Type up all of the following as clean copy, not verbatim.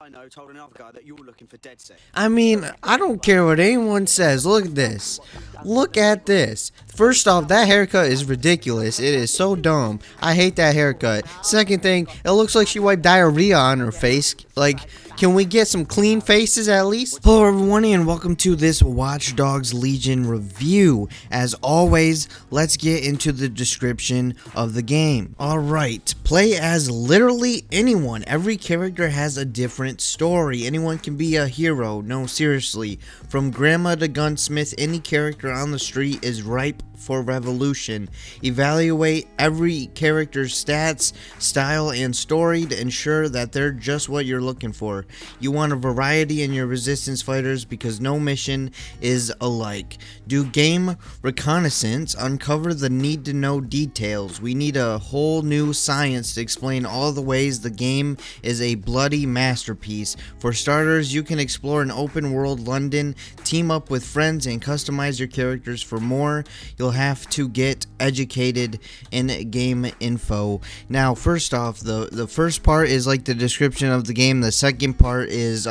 I know told another guy that you're looking for dead set. I mean, I don't care what anyone says. Look at this. Look at this. First off, that haircut is ridiculous. It is so dumb. I hate that haircut. Second thing, it looks like she wiped diarrhea on her face. Like, can we get some clean faces at least? Hello everyone and welcome to this Watch Dogs Legion review. As always, let's get into the description of the game. Alright, play as literally anyone. Every character has a different story. Anyone can be a hero. No, seriously. From grandma to gunsmith, any character on the street is ripe for revolution. Evaluate every character's stats, style, and story to ensure that they're just what you're looking for. You want a variety in your resistance fighters because no mission is alike. Do game reconnaissance, uncover the need to know details. We need a whole new science to explain all the ways the game is a bloody masterpiece. For starters, you can explore an open world London, team up with friends, and customize your characters. For more, you'll have to get educated in game info. Now, first off, the first part is like the description of the game. The second part is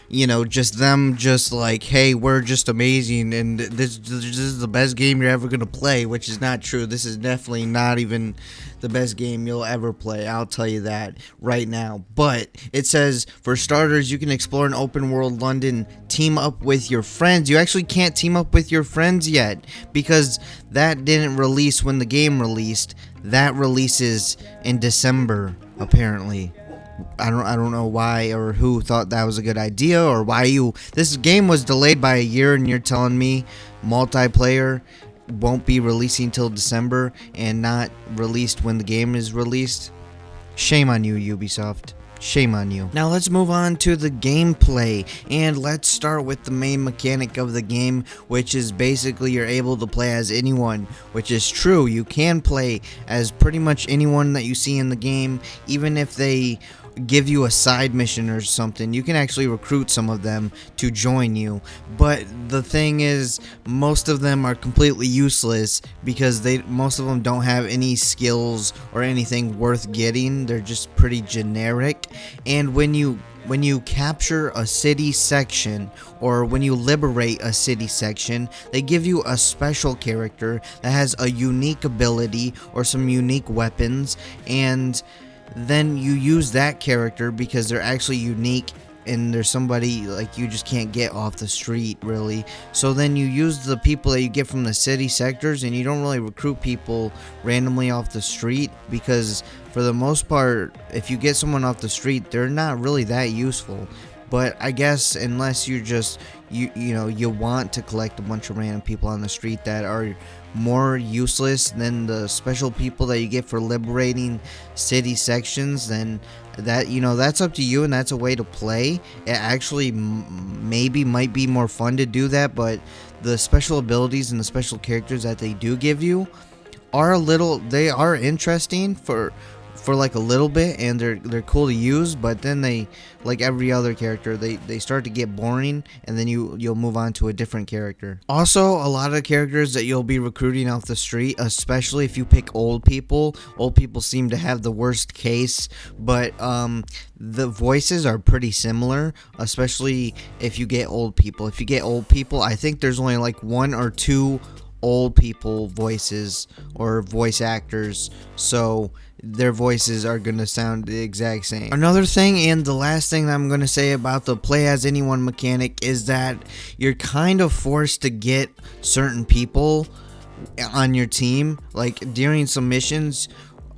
you know, just them just like, hey, we're just amazing and this is the best game you're ever gonna play, which is not true. This is definitely not even the best game you'll ever play, I'll tell you that right now. But it says, for starters, you can explore an open world London, team up with your friends. You actually can't team up with your friends yet because that didn't release when the game released. That releases in December, apparently. I don't know why or who thought that was a good idea, or why this game was delayed by a year and you're telling me multiplayer won't be releasing till December and not released when the game is released. Shame on you, Ubisoft. Shame on you. Now let's move on to the gameplay, and let's start with the main mechanic of the game, which is basically you're able to play as anyone, which is true. You can play as pretty much anyone that you see in the game, even if they give you a side mission or something. You can actually recruit some of them to join you, but the thing is, most of them are completely useless because most of them don't have any skills or anything worth getting. They're just pretty generic. And when you capture a city section, or when you liberate a city section, they give you a special character that has a unique ability or some unique weapons, and then you use that character because they're actually unique and there's somebody like you just can't get off the street, really. So then you use the people that you get from the city sectors, and you don't really recruit people randomly off the street because for the most part, if you get someone off the street, they're not really that useful. But I guess unless you just you want to collect a bunch of random people on the street that are more useless than the special people that you get for liberating city sections, then that's up to you, and that's a way to play. It actually maybe might be more fun to do that, but the special abilities and the special characters that they do give you they are interesting for like a little bit, and they're cool to use, but then they, like every other character, they start to get boring, and then you'll move on to a different character. Also, a lot of characters that you'll be recruiting off the street, especially if you pick old people seem to have the worst case, but the voices are pretty similar, especially if you get old people. If you get old people, I think there's only like one or two old people voices or voice actors, so their voices are going to sound the exact same. Another thing, and the last thing that I'm going to say about the play as anyone mechanic, is that you're kind of forced to get certain people on your team, like during some missions,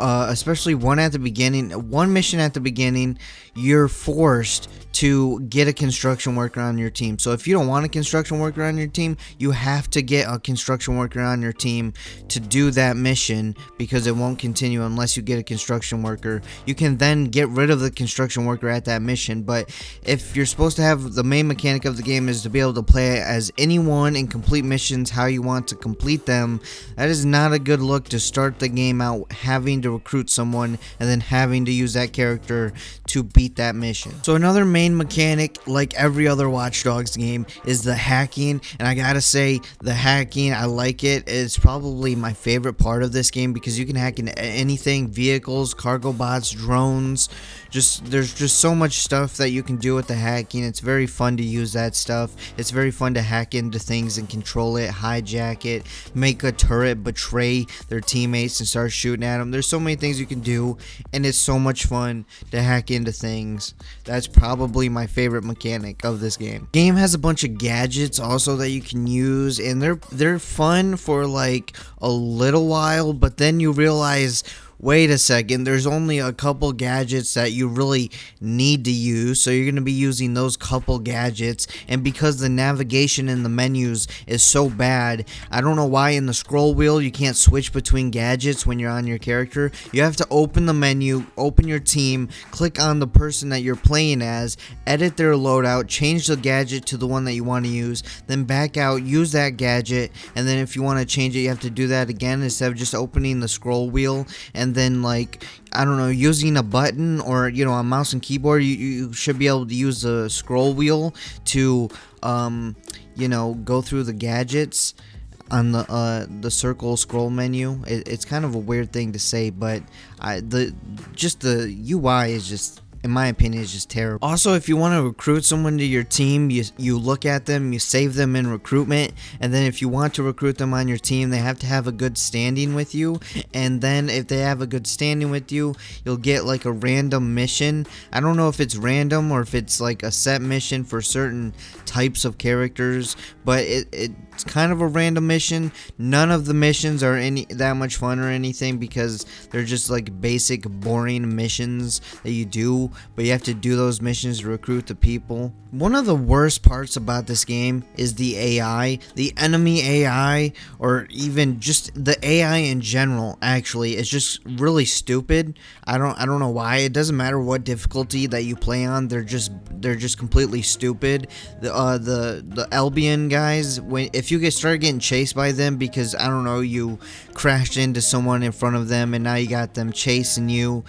especially one mission at the beginning, you're forced to get a construction worker on your team. So if you don't want a construction worker on your team, you have to get a construction worker on your team to do that mission, because it won't continue unless you get a construction worker. You can then get rid of the construction worker at that mission, but if you're supposed to have the main mechanic of the game is to be able to play as anyone and complete missions how you want to complete them, that is not a good look to start the game out having to recruit someone and then having to use that character to beat that mission. So another main mechanic, like every other Watch Dogs game, is the hacking, and I gotta say, the hacking, I like it. It's probably my favorite part of this game because you can hack into anything, vehicles, cargo bots, drones. There's just so much stuff that you can do with the hacking. It's very fun to use that stuff. It's very fun to hack into things and control it, hijack it, make a turret betray their teammates and start shooting at them. There's so many things you can do, and it's so much fun to hack into things. That's probably my favorite mechanic of this game. Game has a bunch of gadgets also that you can use, and they're fun for like a little while, but then you realize, wait a second, there's only a couple gadgets that you really need to use, so you're going to be using those couple gadgets. And because the navigation in the menus is so bad, I don't know why in the scroll wheel you can't switch between gadgets when you're on your character. You have to open the menu, open your team, click on the person that you're playing as, edit their loadout, change the gadget to the one that you want to use, then back out, use that gadget, and then if you want to change it, you have to do that again instead of just opening the scroll wheel. And then, like, I don't know, using a button or, you know, a mouse and keyboard, you should be able to use the scroll wheel to, you know, go through the gadgets on the circle scroll menu. It's kind of a weird thing to say, but the UI is just, in my opinion, is just terrible. Also, if you want to recruit someone to your team, you look at them, you save them in recruitment, and then if you want to recruit them on your team, they have to have a good standing with you. And then if they have a good standing with you, you'll get like a random mission. I don't know if it's random or if it's like a set mission for certain types of characters, but it's kind of a random mission. None of the missions are that much fun or anything because they're just like basic boring missions that you do, but you have to do those missions to recruit the people. One of the worst parts about this game is the AI, the enemy AI, or even just the AI in general. Actually, it's just really stupid. I don't know why. It doesn't matter what difficulty that you play on. They're just completely stupid. The Albion guys, if you start getting chased by them because, I don't know, you crashed into someone in front of them and now you got them chasing you,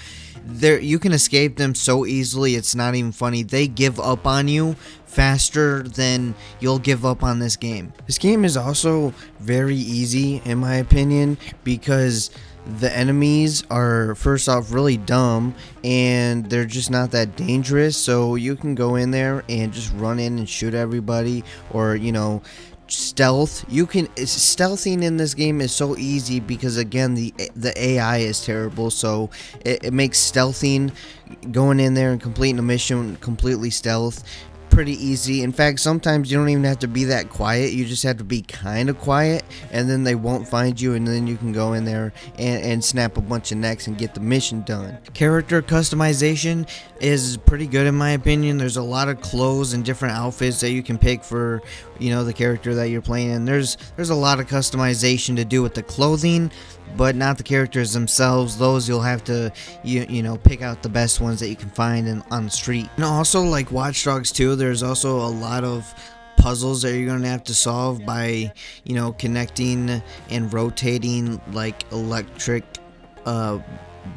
you can escape them so easily, it's not even funny. They give up on you faster than you'll give up on this game. This game is also very easy in my opinion because the enemies are, first off, really dumb and they're just not that dangerous, so you can go in there and just run in and shoot everybody, or, you know, stealth. Stealthing in this game is so easy because, again, the AI is terrible, so it makes stealthing, going in there and completing a mission completely stealth, pretty easy. In fact, sometimes you don't even have to be that quiet. You just have to be kind of quiet, and then they won't find you, and then you can go in there and snap a bunch of necks and get the mission done. Character customization is pretty good in my opinion. There's a lot of clothes and different outfits that you can pick for, you know, the character that you're playing, and there's a lot of customization to do with the clothing, but not the characters themselves. Those you'll have to you know, pick out the best ones that you can find on the street. And also, like Watch Dogs 2, there's also a lot of puzzles that you're going to have to solve by, you know, connecting and rotating like electric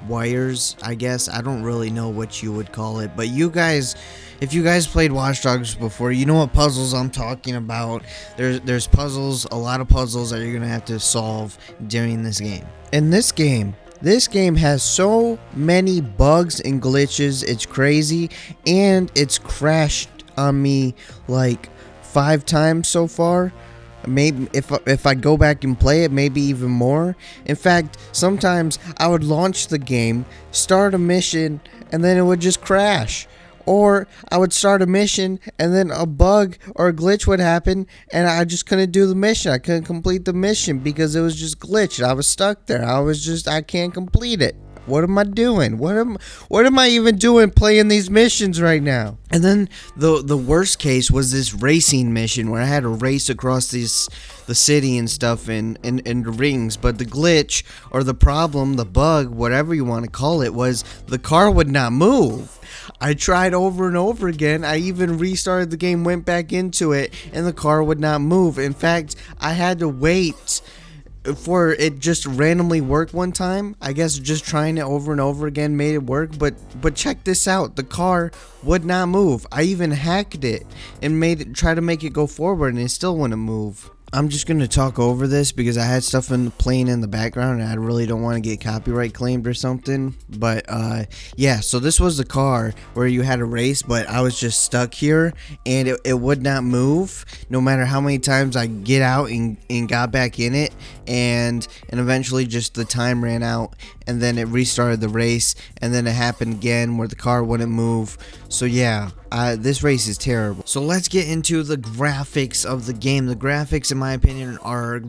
wires, I guess. I don't really know what you would call it, but you guys, if you guys played Watch Dogs before, you know what puzzles I'm talking about. There's puzzles, a lot of puzzles that you're gonna have to solve during this game. And this game has so many bugs and glitches, it's crazy, and it's crashed on me like 5 times so far. Maybe if I go back and play it, maybe even more. In fact, sometimes I would launch the game, start a mission, and then it would just crash. Or I would start a mission and then a bug or a glitch would happen and I just couldn't do the mission. I couldn't complete the mission because it was just glitched. I was stuck there. I can't complete it. What am I doing? What am I even doing playing these missions right now? And then the worst case was this racing mission where I had to race across the city and stuff in the rings. But the glitch or the problem, the bug, whatever you want to call it, was the car would not move. I tried over and over again. I even restarted the game, went back into it, and the car would not move. In fact, I had to wait for it just randomly work one time. I guess just trying it over and over again made it work, but check this out. The car would not move. I even hacked it and try to make it go forward, and it still wouldn't move. I'm just gonna talk over this because I had stuff playing in the background and I really don't want to get copyright claimed or something. But yeah, so this was the car where you had a race, but I was just stuck here and it would not move no matter how many times I get out and got back in it, and eventually just the time ran out, and then it restarted the race, and then it happened again where the car wouldn't move. So yeah, this race is terrible. So let's get into the graphics of the game. The graphics, in my opinion, are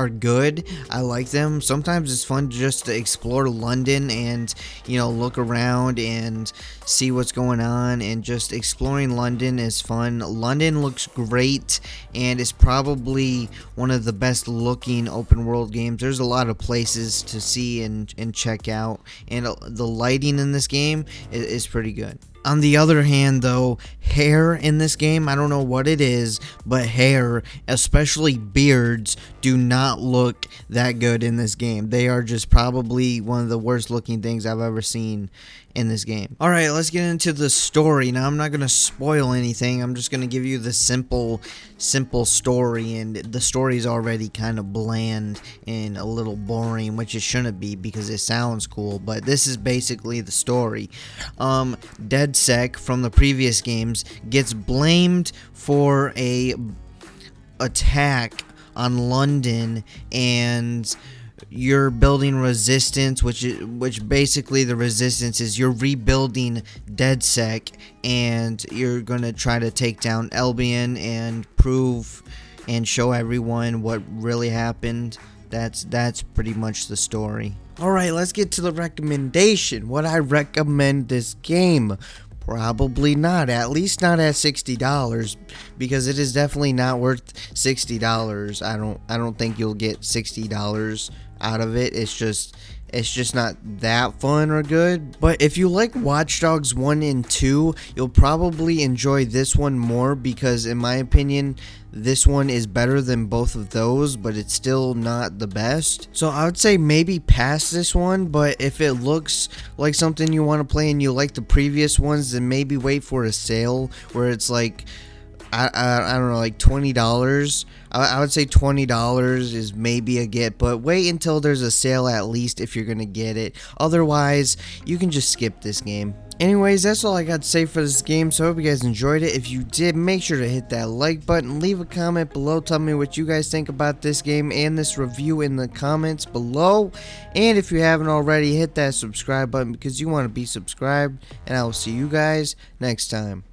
good. I like them. Sometimes it's fun just to explore London and, you know, look around and see what's going on, and just exploring London is fun. London looks great and is probably one of the best looking open world games. There's a lot of places to see and check out, and the lighting in this game is pretty good. On the other hand, though, hair in this game, I don't know what it is, but hair, especially beards, do not look that good in this game. They are just probably one of the worst looking things I've ever seen in this game. Alright, let's get into the story. Now, I'm not going to spoil anything. I'm just going to give you the simple story, and the story is already kind of bland and a little boring, which it shouldn't be because it sounds cool, but this is basically the story. DedSec from the previous games gets blamed for a attack on London, and you're building resistance, which basically the resistance is you're rebuilding DedSec, and you're gonna try to take down Albion and prove and show everyone what really happened. That's pretty much the story. Alright, let's get to the recommendation. Would I recommend this game? Probably not, at least not at $60, because it is definitely not worth $60. I don't think you'll get $60 out of it. It's just not that fun or good. But if you like Watch Dogs 1 and 2, you'll probably enjoy this one more, because in my opinion, this one is better than both of those, but it's still not the best. So I would say maybe pass this one, but if it looks like something you want to play and you like the previous ones, then maybe wait for a sale where it's like, I don't know, like $20. I would say $20 is maybe a get, but wait until there's a sale at least if you're gonna get it. Otherwise, you can just skip this game. Anyways, that's all I got to say for this game, so I hope you guys enjoyed it. If you did, make sure to hit that like button, leave a comment below, tell me what you guys think about this game and this review in the comments below. And if you haven't already, hit that subscribe button because you want to be subscribed, and I will see you guys next time.